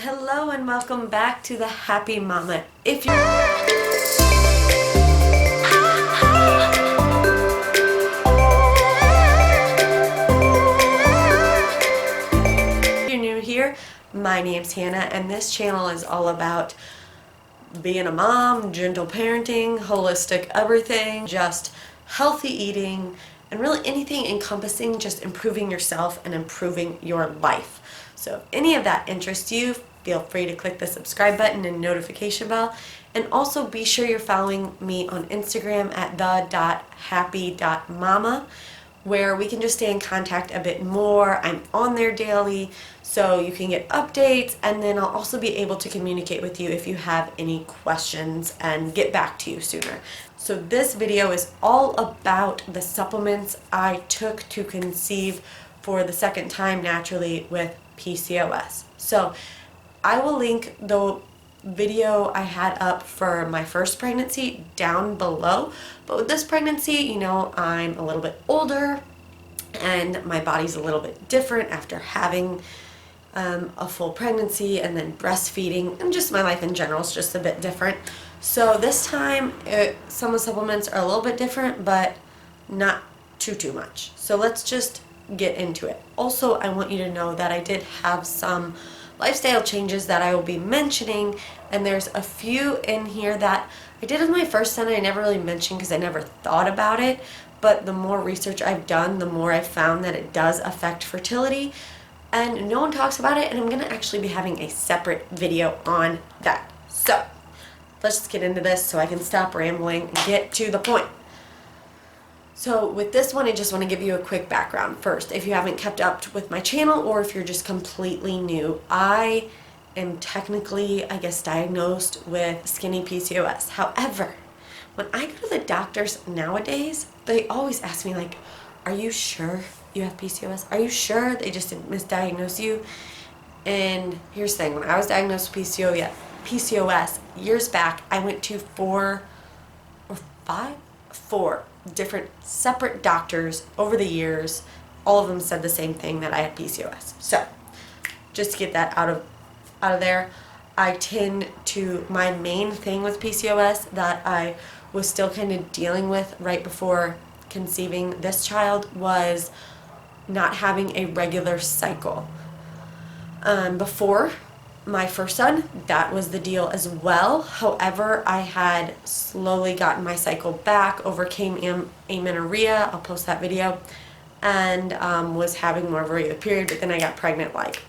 Hello and welcome back to the Happy Mama. If you're new here, my name's Hannah and this channel is all about being a mom, gentle parenting, holistic everything, just healthy eating, and really anything encompassing just improving yourself and improving your life. So if any of that interests you, feel free to click the subscribe button and notification bell. And also be sure you're following me on Instagram at the.happy.mama, where we can just stay in contact a bit more. I'm on there daily, so you can get updates, and then I'll also be able to communicate with you if you have any questions and get back to you sooner. So this video is all about the supplements I took to conceive for the second time naturally with PCOS. So I will link the video I had up for my first pregnancy down below, but with this pregnancy, you know, I'm a little bit older and my body's a little bit different after having a full pregnancy and then breastfeeding, and just my life in general is just a bit different. So this time some of the supplements are a little bit different, but not too much. So let's just get into it. Also, I want you to know that I did have some lifestyle changes that I will be mentioning, and there's a few in here that I did with my first son I never really mentioned because I never thought about it, but the more research I've done, the more I've found that it does affect fertility, and no one talks about it, and I'm going to actually be having a separate video on that. So let's just get into this so I can stop rambling and get to the point. So with this one, I just want to give you a quick background first. If you haven't kept up with my channel, or if you're just completely new, I am technically, I guess, diagnosed with skinny PCOS. However, when I go to the doctors nowadays, they always ask me like, are you sure you have PCOS? Are you sure they just didn't misdiagnose you? And here's the thing, when I was diagnosed with PCOS years back, I went to four different separate doctors over the years. All of them said the same thing, that I had PCOS. So just to get that out of there, I tend to, my main thing with PCOS that I was still kind of dealing with right before conceiving this child was not having a regular cycle. Before my first son, that was the deal as well. However, I had slowly gotten my cycle back, overcame amenorrhea, I'll post that video, and was having more of a regular period, but then I got pregnant like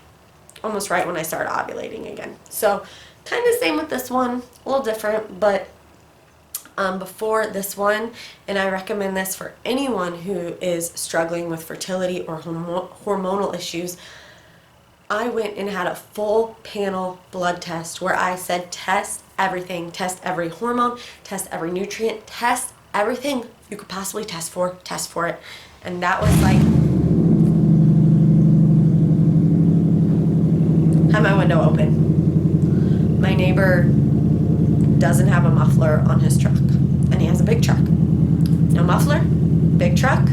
almost right when I started ovulating again. So kind of same with this one, a little different, but before this one, and I recommend this for anyone who is struggling with fertility or hormonal issues, I went and had a full panel blood test where I said test everything, test every hormone, test every nutrient, test everything you could possibly test for it. And that was like, had my window open. My neighbor doesn't have a muffler on his truck, and he has a big truck. No muffler, big truck,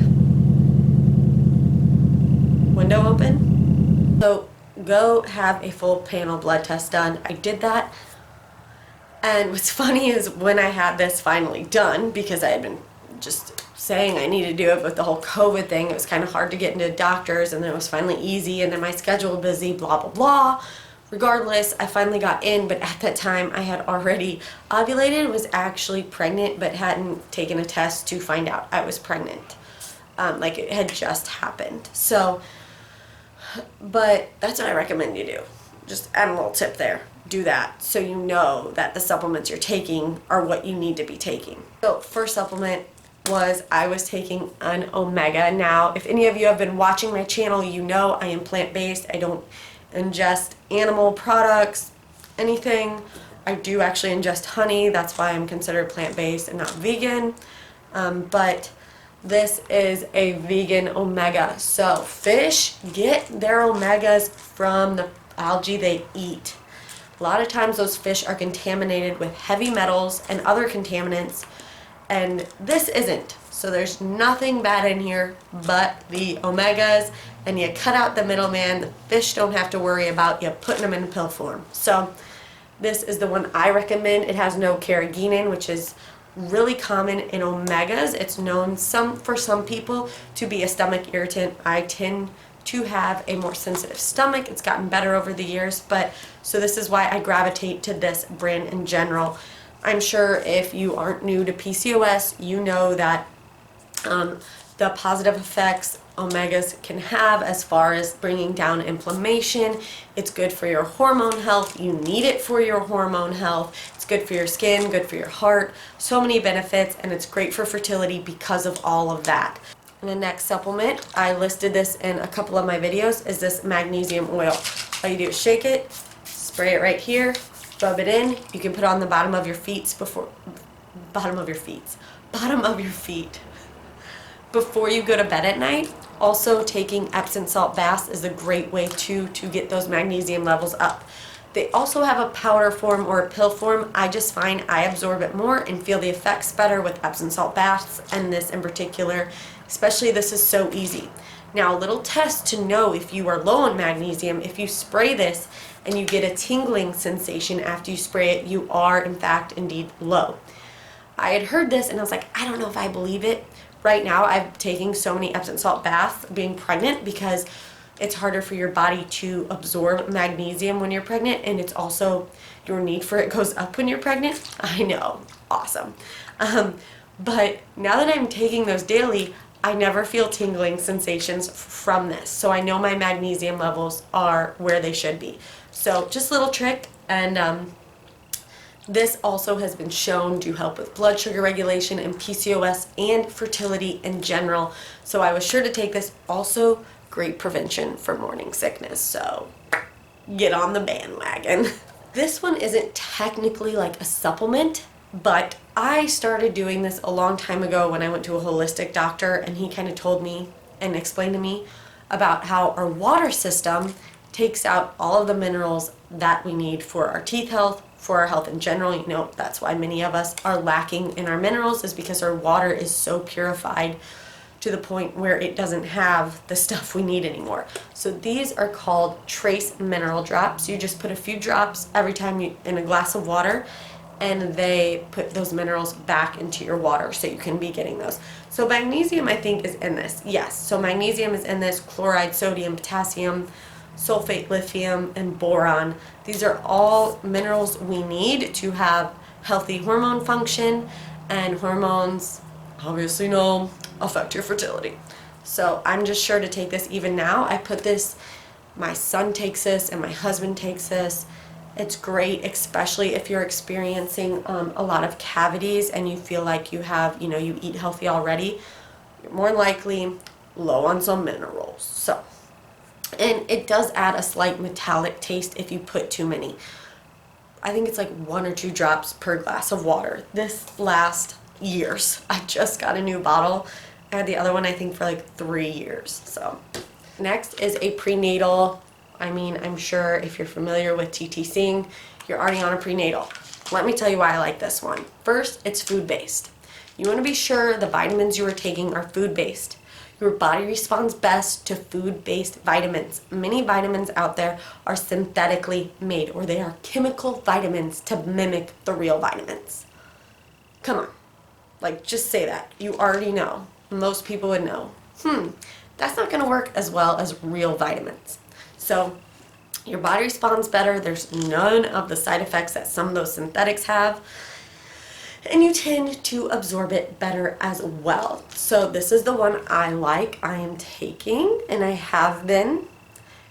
window open. So go have a full panel blood test done. I did that, and what's funny is when I had this finally done, because I had been just saying I need to do it, but the whole COVID thing, it was kind of hard to get into doctors, and then it was finally easy, and then my schedule busy, blah blah blah. Regardless, I finally got in, but at that time I had already ovulated, was actually pregnant, but hadn't taken a test to find out I was pregnant. Like it had just happened. So but that's what I recommend you do. Just add a little tip there. Do that so you know that the supplements you're taking are what you need to be taking. So first supplement was I was taking an omega. Now, if any of you have been watching my channel, you know I am plant-based. I don't ingest animal products, anything. I do actually ingest honey. That's why I'm considered plant-based and not vegan. But this is a vegan omega. So fish get their omegas from the algae they eat. A lot of times those fish are contaminated with heavy metals and other contaminants, and this isn't. So there's nothing bad in here but the omegas, and you cut out the middleman. The fish don't have to worry about you putting them in pill form. So this is the one I recommend. It has no carrageenan, which is really common in omegas. It's known for some people to be a stomach irritant. I tend to have a more sensitive stomach. It's gotten better over the years, but so this is why I gravitate to this brand in general. I'm sure if you aren't new to PCOS, you know that the positive effects omegas can have as far as bringing down inflammation. It's good for your hormone health. You need it for your hormone health. It's good for your skin, good for your heart. So many benefits, and it's great for fertility because of all of that. And the next supplement, I listed this in a couple of my videos, is this magnesium oil. All you do is shake it, spray it right here, rub it in. You can put it on the bottom of your feet bottom of your feet before you go to bed at night. Also, taking Epsom salt baths is a great way to get those magnesium levels up. They also have a powder form or a pill form. I just find I absorb it more and feel the effects better with Epsom salt baths, and this in particular, especially this is so easy. Now, a little test to know if you are low on magnesium: if you spray this and you get a tingling sensation after you spray it, you are in fact indeed low. I had heard this and I was like, I don't know if I believe it. Right now, I'm taking so many Epsom salt baths being pregnant because it's harder for your body to absorb magnesium when you're pregnant, and it's also your need for it goes up when you're pregnant. I know, awesome. But now that I'm taking those daily, I never feel tingling sensations from this. So I know my magnesium levels are where they should be. So just a little trick, and this also has been shown to help with blood sugar regulation and PCOS and fertility in general. So I was sure to take this. Also, great prevention for morning sickness. So get on the bandwagon. This one isn't technically like a supplement, but I started doing this a long time ago when I went to a holistic doctor, and he kind of told me and explained to me about how our water system takes out all of the minerals that we need for our teeth health, for our health in general. You know, that's why many of us are lacking in our minerals, is because our water is so purified to the point where it doesn't have the stuff we need anymore. So these are called trace mineral drops. You just put a few drops every time you in a glass of water, and they put those minerals back into your water, so you can be getting those. So magnesium, I think, is in this. Yes, so magnesium is in this, chloride, sodium, potassium, sulfate, lithium, and boron. These are all minerals we need to have healthy hormone function, and hormones, obviously, affect your fertility. So I'm just sure to take this even now. I put this, my son takes this and my husband takes this. It's great, especially if you're experiencing a lot of cavities and you feel like you have, you eat healthy already. You're more likely low on some minerals. So, and it does add a slight metallic taste if you put too many. I think it's like 1 or 2 drops per glass of water. This lasts years. I just got a new bottle. I had the other one, I think, for like 3 years. So next is a prenatal. I'm sure if you're familiar with TTCing, you're already on a prenatal. Let me tell you why I like this one. First, it's food-based. You want to be sure the vitamins you are taking are food-based. Your body responds best to food-based vitamins. Many vitamins out there are synthetically made, or they are chemical vitamins to mimic the real vitamins. Come on. Just say that. You already know. Most people would know. That's not going to work as well as real vitamins. So your body responds better. There's none of the side effects that some of those synthetics have. And you tend to absorb it better as well. So this is the one I like. I am taking, and I have been.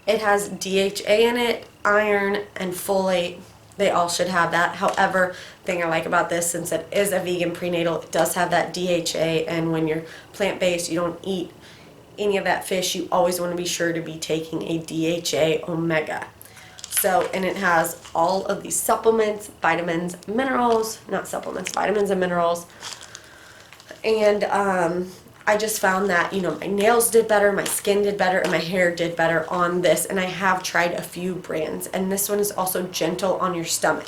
It has DHA in it, iron, and folate. They all should have that. However, the thing I like about this, since it is a vegan prenatal, it does have that DHA, and when you're plant-based, you don't eat any of that fish, you always want to be sure to be taking a DHA omega. So, and it has all of these supplements, vitamins, minerals, not supplements, vitamins and minerals. And I just found that, my nails did better, my skin did better, and my hair did better on this. And I have tried a few brands, and this one is also gentle on your stomach.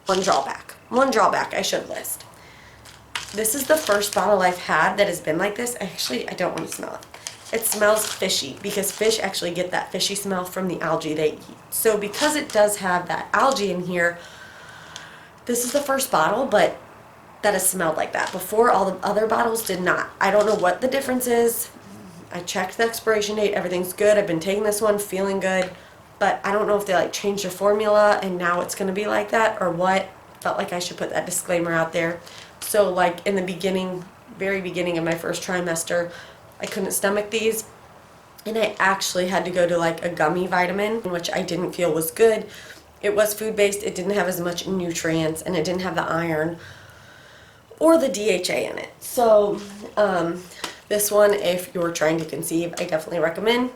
One drawback I should list. This is the first bottle I've had that has been like this. Actually, I don't want to smell it. It smells fishy because fish actually get that fishy smell from the algae they eat. So because it does have that algae in here, this is the first bottle, but that has smelled like that. Before, all the other bottles did not. I don't know what the difference is. I checked the expiration date. Everything's good. I've been taking this one, feeling good. But I don't know if they like changed the formula and now it's going to be like that or what. Felt like I should put that disclaimer out there. So like in the beginning, very beginning of my first trimester, I couldn't stomach these. And I actually had to go to like a gummy vitamin, which I didn't feel was good. It was food-based. It didn't have as much nutrients and it didn't have the iron or the DHA in it. So this one, if you're trying to conceive, I definitely recommend.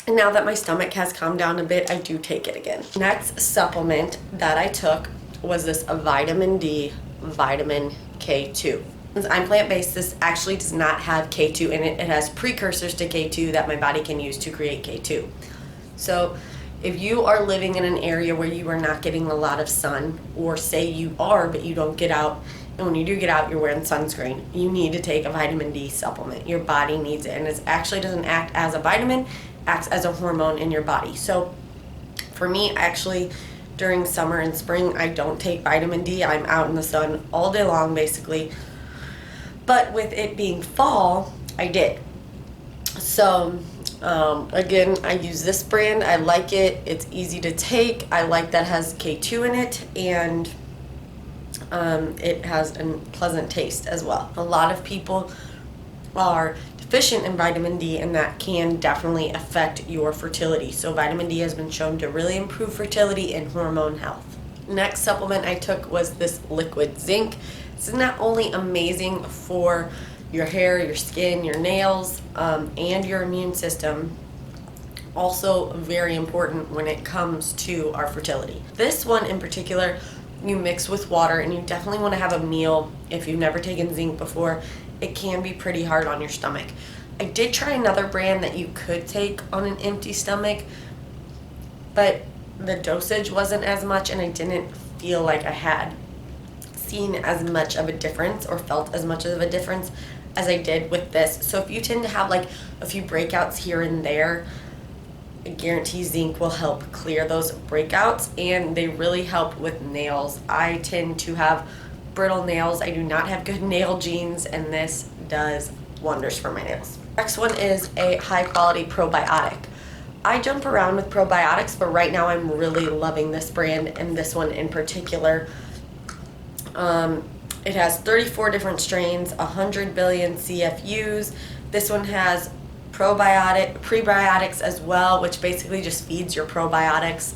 And now that my stomach has calmed down a bit, I do take it again. Next supplement that I took was this vitamin D, vitamin K2. Since I'm plant-based, this actually does not have K2 in it. It has precursors to K2 that my body can use to create K2. So if you are living in an area where you are not getting a lot of sun, or say you are but you don't get out, and when you do get out you're wearing sunscreen, you need to take a vitamin D supplement. Your body needs it, and it actually doesn't act as a vitamin, acts as a hormone in your body. So for me, actually, during summer and spring, I don't take vitamin D. I'm out in the sun all day long basically. But with it being fall, I did. So again, I use this brand. I like it. It's easy to take. I like that it has K2 in it, and it has a pleasant taste as well. A lot of people are deficient in vitamin D, and that can definitely affect your fertility. So vitamin D has been shown to really improve fertility and hormone health. Next supplement I took was this liquid zinc. This is not only amazing for your hair, your skin, your nails, and your immune system, also very important when it comes to our fertility. This one in particular, you mix with water, and you definitely want to have a meal. If you've never taken zinc before, it can be pretty hard on your stomach. I did try another brand that you could take on an empty stomach, but the dosage wasn't as much, and I didn't feel like I had seen as much of a difference or felt as much of a difference as I did with this. So if you tend to have like a few breakouts here and there, I guarantee zinc will help clear those breakouts, and they really help with nails. I tend to have brittle nails. I do not have good nail genes, and this does wonders for my nails. Next one is a high quality probiotic. I jump around with probiotics, but right now I'm really loving this brand and this one in particular. It has 34 different strains, 100 billion CFUs. This one has prebiotics as well, which basically just feeds your probiotics.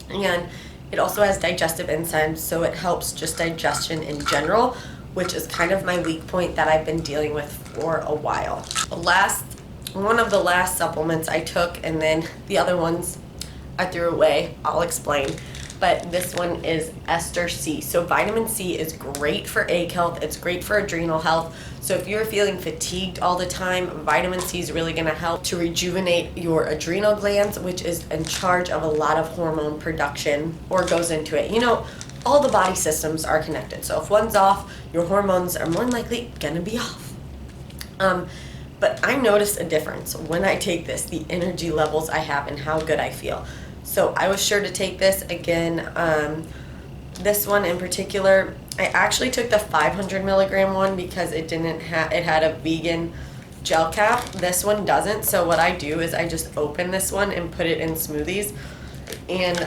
And it also has digestive enzymes, so it helps just digestion in general, which is kind of my weak point that I've been dealing with for a while. One of the last supplements I took, and then the other ones I threw away, I'll explain. But this one is ester C. So vitamin C is great for egg health. It's great for adrenal health. So if you're feeling fatigued all the time, vitamin C is really going to help to rejuvenate your adrenal glands, which is in charge of a lot of hormone production, or goes into it. You know, all the body systems are connected. So if one's off, your hormones are more than likely going to be off. But I noticed a difference when I take this, the energy levels I have and how good I feel. So I was sure to take this again. This one in particular, I actually took the 500 milligram one because it had a vegan gel cap. This one doesn't. So what I do is I just open this one and put it in smoothies, and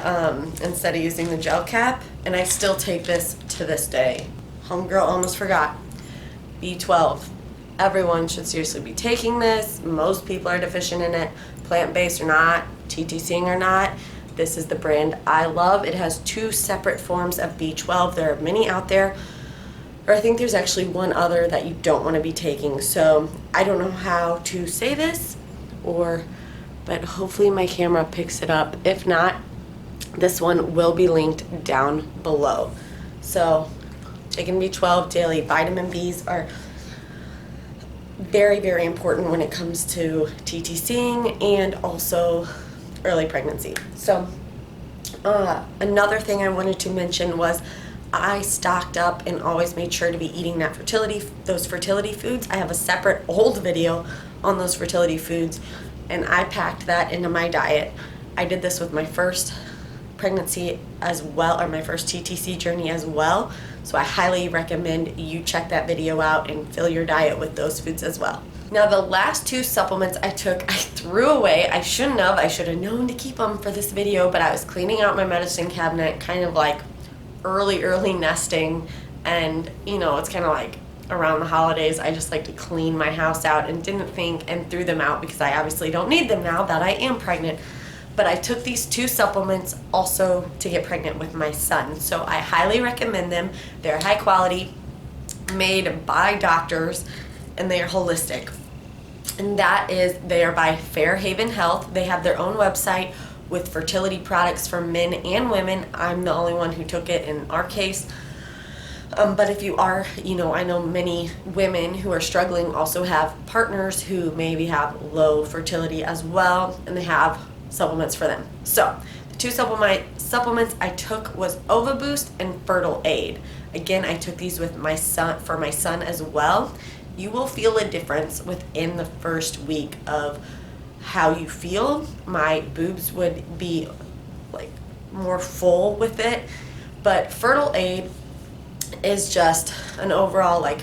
instead of using the gel cap, and I still take this to this day. Homegirl almost forgot. B12. Everyone should seriously be taking this. Most people are deficient in it, plant-based or not, TTCing or not. This is the brand I love. It has 2 separate forms of B12. There are many out there, or I think there's actually one other that you don't want to be taking. So I don't know how to say this, but hopefully my camera picks it up. If not, this one will be linked down below. So taking B12 daily. Vitamin Bs are very, very important when it comes to TTCing and also early pregnancy. So another thing I wanted to mention was I stocked up and always made sure to be eating those fertility foods. I have a separate old video on those fertility foods, and I packed that into my diet. I did this with my first pregnancy as well, or my first TTC journey as well. So I highly recommend you check that video out and fill your diet with those foods as well. Now, the last 2 supplements I took, I threw away. I shouldn't have. I should have known to keep them for this video, but I was cleaning out my medicine cabinet, kind of like early nesting, and it's kind of like around the holidays I just like to clean my house out, and didn't think and threw them out because I obviously don't need them now that I am pregnant. But I took these 2 supplements also to get pregnant with my son, so I highly recommend them. They're high quality, made by doctors, and they are holistic. And they are by Fairhaven Health. They have their own website with fertility products for men and women. I'm the only one who took it in our case. But if you are, I know many women who are struggling also have partners who maybe have low fertility as well, and they have supplements for them. So the 2 supplements I took was Ova Boost and Fertile Aid. Again, I took these with my son as well. You will feel a difference within the first week of how you feel. My boobs would be like more full with it, but Fertile Aid is just an overall like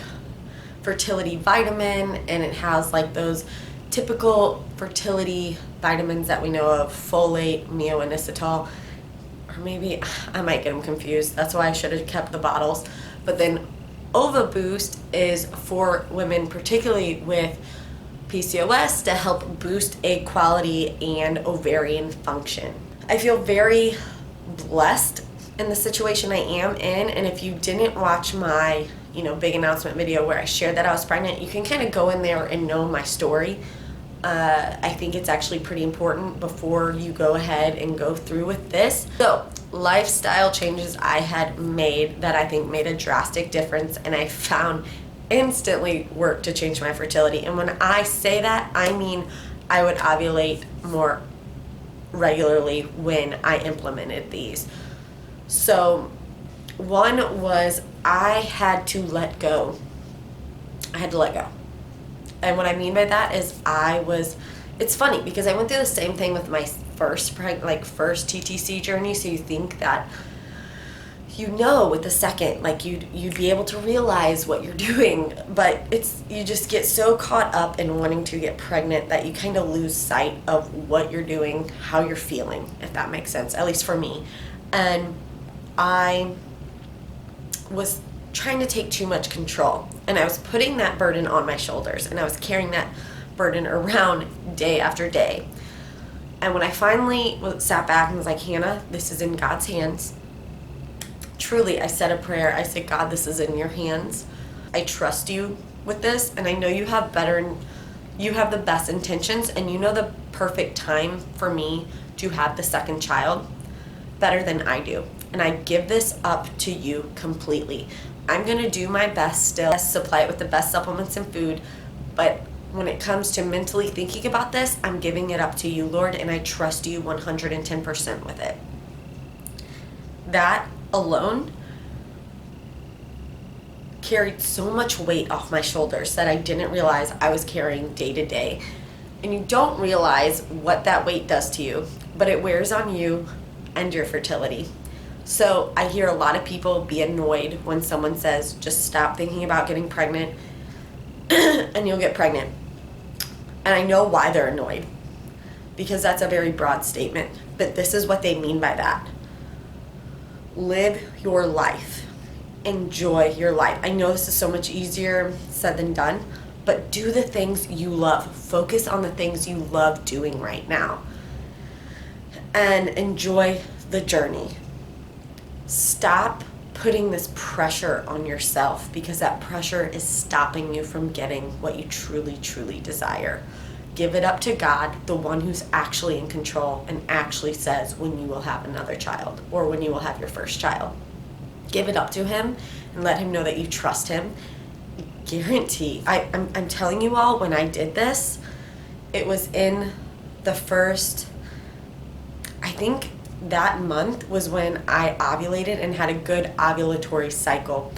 fertility vitamin, and it has like those typical fertility vitamins that we know of: folate, myo-inositol, or maybe I might get them confused. That's why I should have kept the bottles. But then Ova Boost is for women, particularly with PCOS, to help boost egg quality and ovarian function. I feel very blessed in the situation I am in, and if you didn't watch my big announcement video where I shared that I was pregnant, you can kind of go in there and know my story. I think it's actually pretty important before you go ahead and go through with this. So, lifestyle changes I had made that I think made a drastic difference, and I found instantly worked to change my fertility. And when I say that, I mean I would ovulate more regularly when I implemented these. So one was I had to let go. And what I mean by that is it's funny because I went through the same thing with my first TTC journey. So you think that with the second, like you'd be able to realize what you're doing, but you just get so caught up in wanting to get pregnant that you kind of lose sight of what you're doing, how you're feeling, if that makes sense, at least for me. And I was trying to take too much control, and I was putting that burden on my shoulders, and I was carrying that burden around day after day. And when I finally sat back and was like, Hannah, this is in God's hands. Truly, I said a prayer. I said, God, this is in your hands. I trust you with this, and I know you have the best intentions, and you know the perfect time for me to have the second child better than I do. And I give this up to you completely. I'm going to do my best still, supply it with the best supplements and food, but when it comes to mentally thinking about this, I'm giving it up to you, Lord, and I trust you 110% with it. That alone carried so much weight off my shoulders that I didn't realize I was carrying day to day. And you don't realize what that weight does to you, but it wears on you and your fertility. So I hear a lot of people be annoyed when someone says, just stop thinking about getting pregnant and you'll get pregnant. And I know why they're annoyed, because that's a very broad statement, but this is what they mean by that. Live your life. Enjoy your life. I know this is so much easier said than done, but do the things you love. Focus on the things you love doing right now. And enjoy the journey. Stop putting this pressure on yourself, because that pressure is stopping you from getting what you truly, truly desire. Give it up to God, the one who's actually in control and actually says when you will have another child or when you will have your first child. Give it up to him and let him know that you trust him. Guarantee. I'm telling you all, when I did this, it was in the first, I think that month was when I ovulated and had a good ovulatory cycle.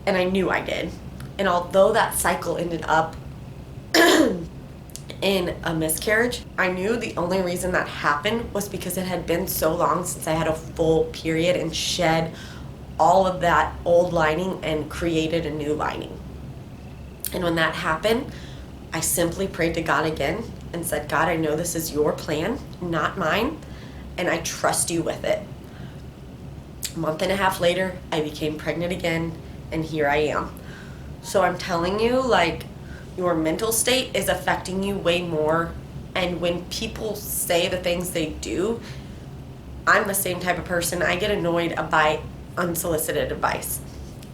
And I knew I did. And although that cycle ended up in a miscarriage, I knew the only reason that happened was because it had been so long since I had a full period and shed all of that old lining and created a new lining. And when that happened, I simply prayed to God again and said, God, I know this is your plan, not mine, and I trust you with it. A month and a half later, I became pregnant again, and here I am. So I'm telling you, like, your mental state is affecting you way more. And when people say the things they do, I'm the same type of person. I get annoyed by unsolicited advice.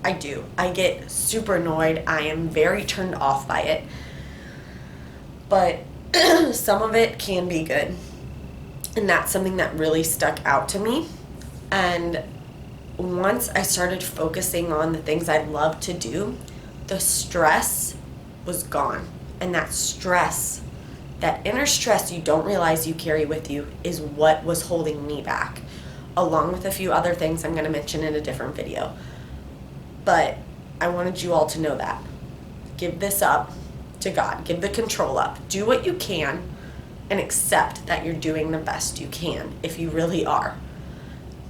I do. I get super annoyed. I am very turned off by it. But some of it can be good. And that's something that really stuck out to me. And once I started focusing on the things I love to do, the stress was gone. And that stress, that inner stress you don't realize you carry with you, is what was holding me back, along with a few other things I'm going to mention in a different video. But I wanted you all to know that. Give this up to God. Give the control up. Do what you can and accept that you're doing the best you can if you really are.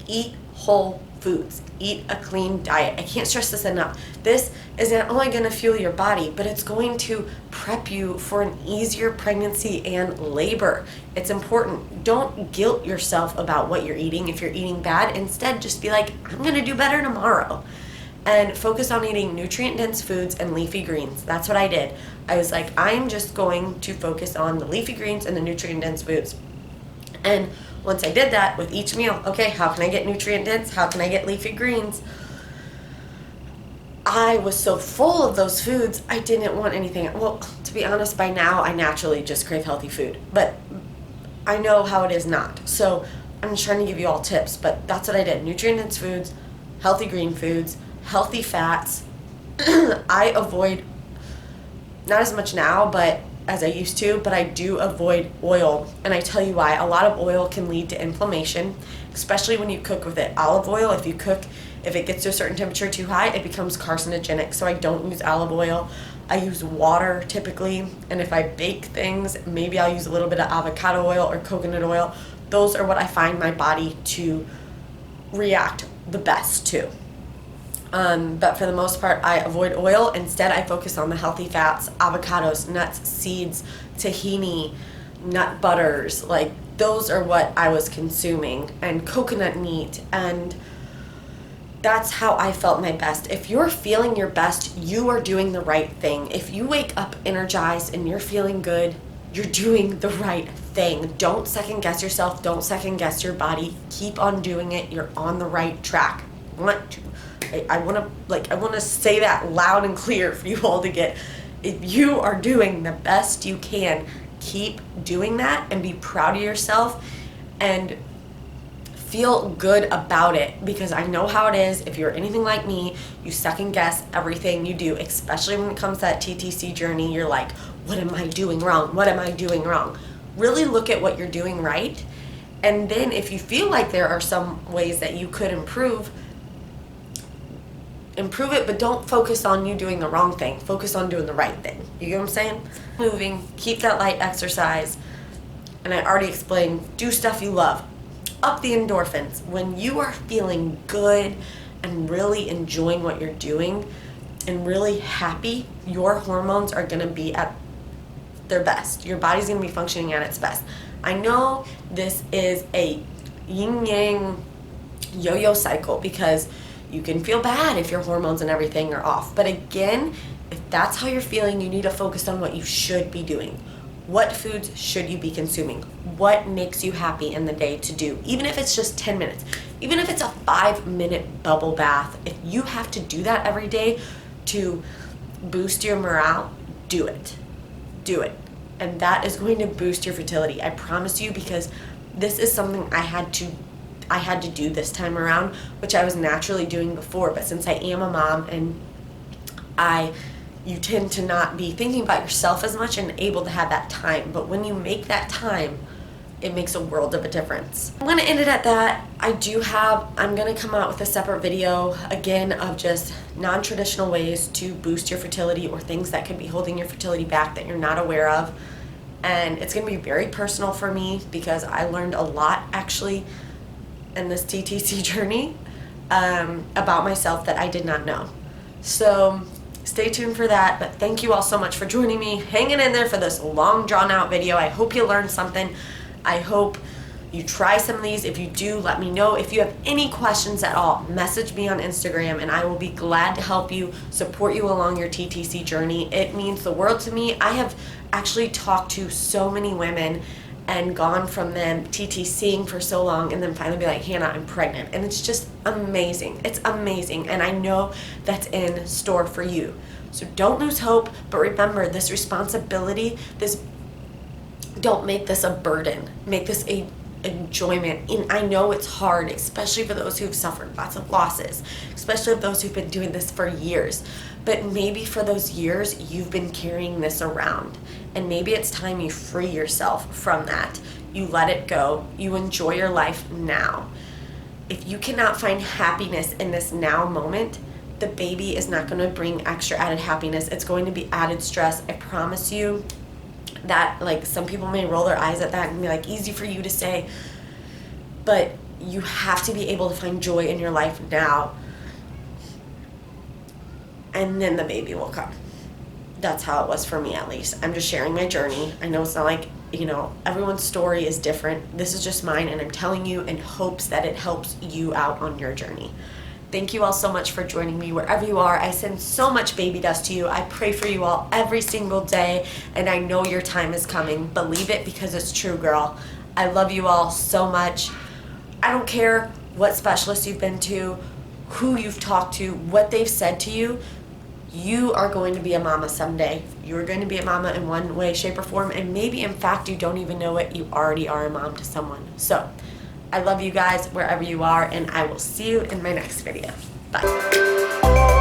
Eat whole foods. Eat a clean diet. I can't stress this enough. This is not only going to fuel your body, but it's going to prep you for an easier pregnancy and labor. It's important. Don't guilt yourself about what you're eating if you're eating bad. Instead, just be like, I'm going to do better tomorrow. And focus on eating nutrient-dense foods and leafy greens. That's what I did. I was like, I'm just going to focus on the leafy greens and the nutrient-dense foods. And once I did that with each meal, okay, how can I get nutrient-dense? How can I get leafy greens? I was so full of those foods, I didn't want anything. Well, to be honest, by now, I naturally just crave healthy food. But I know how it is not. So I'm just trying to give you all tips. But that's what I did. Nutrient-dense foods, healthy green foods, healthy fats. I avoid, not as much now, but as I used to, but I do avoid oil. And I tell you why. A lot of oil can lead to inflammation, especially when you cook with it. Olive oil, if it gets to a certain temperature too high, it becomes carcinogenic. So I don't use olive oil. I use water typically. And if I bake things, maybe I'll use a little bit of avocado oil or coconut oil. Those are what I find my body to react the best to. But for the most part, I avoid oil. Instead, I focus on the healthy fats, avocados, nuts, seeds, tahini, nut butters. Like, those are what I was consuming, and coconut meat. And that's how I felt my best. If you're feeling your best, you are doing the right thing. If you wake up energized and you're feeling good, you're doing the right thing. Don't second guess yourself. Don't second guess your body. Keep on doing it. You're on the right track. I want to say that loud and clear for you all to get. If you are doing the best you can, keep doing that and be proud of yourself and feel good about it, because I know how it is. If you're anything like me, you second guess everything you do, especially when it comes to that TTC journey. You're like, what am I doing wrong? What am I doing wrong? Really look at what you're doing right. And then if you feel like there are some ways that you could improve it, but don't focus on you doing the wrong thing. Focus on doing the right thing. You get what I'm saying? Moving, keep that light exercise. And I already explained, do stuff you love. Up the endorphins. When you are feeling good and really enjoying what you're doing and really happy, your hormones are going to be at their best. Your body's going to be functioning at its best. I know this is a yin-yang yo-yo cycle, because you can feel bad if your hormones and everything are off. But again, if that's how you're feeling, you need to focus on what you should be doing. What foods should you be consuming? What makes you happy in the day to do? Even if it's just 10 minutes, even if it's a 5-minute bubble bath, if you have to do that every day to boost your morale, do it. Do it. And that is going to boost your fertility. I promise you, because this is something I had to do this time around, which I was naturally doing before. But since I am a mom and you tend to not be thinking about yourself as much and able to have that time. But when you make that time, it makes a world of a difference. I'm gonna end it at that. I'm gonna come out with a separate video again of just non-traditional ways to boost your fertility or things that could be holding your fertility back that you're not aware of. And it's gonna be very personal for me because I learned a lot actually in this TTC journey about myself that I did not know. So stay tuned for that, but thank you all so much for joining me, hanging in there for this long drawn out video. I hope you learned something. I hope you try some of these. If you do, let me know. If you have any questions at all, message me on Instagram and I will be glad to help you, support you along your TTC journey. It means the world to me. I have actually talked to so many women and gone from them TTCing for so long and then finally be like, Hannah, I'm pregnant. And it's just amazing. It's amazing. And I know that's in store for you. So don't lose hope, but remember this responsibility, don't make this a burden. Make this a enjoyment. And I know it's hard, especially for those who've suffered lots of losses, especially for those who've been doing this for years. But maybe for those years, you've been carrying this around. And maybe it's time you free yourself from that. You let it go. You enjoy your life now. If you cannot find happiness in this now moment, the baby is not going to bring extra added happiness. It's going to be added stress. I promise you that. Like, some people may roll their eyes at that and be like, easy for you to say. But you have to be able to find joy in your life now. And then the baby will come. That's how it was for me, at least. I'm just sharing my journey. I know it's not like, everyone's story is different. This is just mine, and I'm telling you in hopes that it helps you out on your journey. Thank you all so much for joining me wherever you are. I send so much baby dust to you. I pray for you all every single day, and I know your time is coming. Believe it, because it's true, girl. I love you all so much. I don't care what specialist you've been to, who you've talked to, what they've said to you. You are going to be a mama someday. You're going to be a mama in one way, shape, or form, and maybe in fact you don't even know it. You already are a mom to someone. So I love you guys wherever you are, and I will see you in my next video. Bye.